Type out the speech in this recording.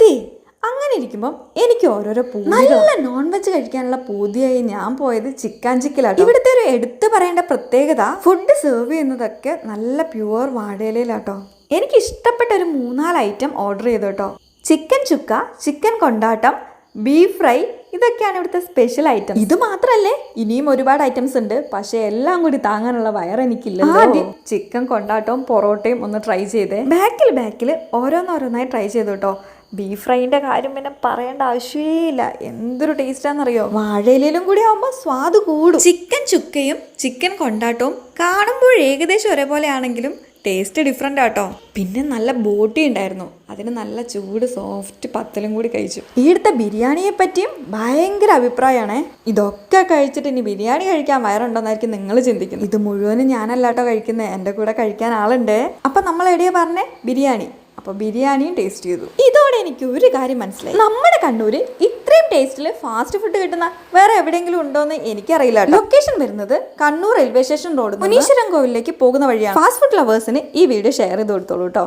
അതെ, അങ്ങനെ ഇരിക്കുമ്പം എനിക്ക് ഓരോരോ നല്ല നോൺ വെജ് കഴിക്കാനുള്ള പൂതിയായി ഞാൻ പോയത് ചിക്കാഞ്ചിക്കിലാണ്. ഇവിടുത്തെ ഒരു എടുത്തു പറയേണ്ട പ്രത്യേകത, ഫുഡ് സെർവ് ചെയ്യുന്നതൊക്കെ നല്ല പ്യുവർ വാഴയിലാട്ടോ. എനിക്ക് ഇഷ്ടപ്പെട്ട ഒരു 3-4 ഐറ്റം ഓർഡർ ചെയ്തു കേട്ടോ. Chicken chukka, chicken kondattam, beef fry, ഇതൊക്കെയാണ് ഇവിടുത്തെ സ്പെഷ്യൽ ഐറ്റം. ഇത് മാത്രല്ലേ, ഇനിയും ഒരുപാട് ഐറ്റംസ് ഉണ്ട്. പക്ഷെ എല്ലാം കൂടി താങ്ങാനുള്ള വയറെനിക്കില്ല. ആദ്യം ചിക്കൻ കൊണ്ടാട്ടവും പൊറോട്ടയും ഒന്ന് ട്രൈ ചെയ്തേ. ബാക്കിൽ ഓരോന്നോരോന്നായി ട്രൈ ചെയ്തു കേട്ടോ. ബീഫ് ഫ്രൈൻ്റെ കാര്യം പിന്നെ പറയേണ്ട ആവശ്യമില്ല. എന്തൊരു ടേസ്റ്റാണെന്നറിയോ. വാഴയിലും കൂടി ആകുമ്പോൾ സ്വാദ് കൂടും. ചിക്കൻ ചുക്കയും ചിക്കൻ കൊണ്ടാട്ടവും കാണുമ്പോൾ ഏകദേശം ഒരേപോലെ ആണെങ്കിലും ടേസ്റ്റ് ഡിഫറെൻ്റ് ആട്ടോ. പിന്നെ നല്ല ബോട്ടി ഉണ്ടായിരുന്നു, അതിന് നല്ല ചൂട് സോഫ്റ്റ് പത്തലും കൂടി കഴിച്ചു. ഇവിടുത്തെ ബിരിയാണിയെ പറ്റിയും ഭയങ്കര അഭിപ്രായമാണ്. ഇതൊക്കെ കഴിച്ചിട്ട് ഇനി ബിരിയാണി കഴിക്കാൻ വയറുണ്ടോന്നായിരിക്കും നിങ്ങൾ ചിന്തിക്കുന്നത്. ഇത് മുഴുവനും ഞാനല്ലാട്ടോ കഴിക്കുന്നത്, എൻ്റെ കൂടെ കഴിക്കാൻ ആളുണ്ട്. അപ്പം നമ്മൾ എവിടെയാ പറഞ്ഞേ, ബിരിയാണി. അപ്പോൾ ബിരിയാണിയും ടേസ്റ്റ് ചെയ്തു. ഇതോടെ എനിക്ക് ഒരു കാര്യം മനസ്സിലായി, നമ്മുടെ കണ്ണൂർ ഇത്രയും ടേസ്റ്റിൽ ഫാസ്റ്റ് ഫുഡ് കിട്ടുന്ന വേറെ എവിടെയെങ്കിലും ഉണ്ടോയെന്ന് എനിക്കറിയില്ല. ലൊക്കേഷൻ വരുന്നത് Kannur railway station road Muneeswaran കോവിലേക്ക് പോകുന്ന വഴിയാണ്. ഫാസ്റ്റ് ഫുഡ് ലവേഴ്സിന് ഈ വീഡിയോ ഷെയർ ചെയ്ത് കൊടുത്തോളൂ കേട്ടോ.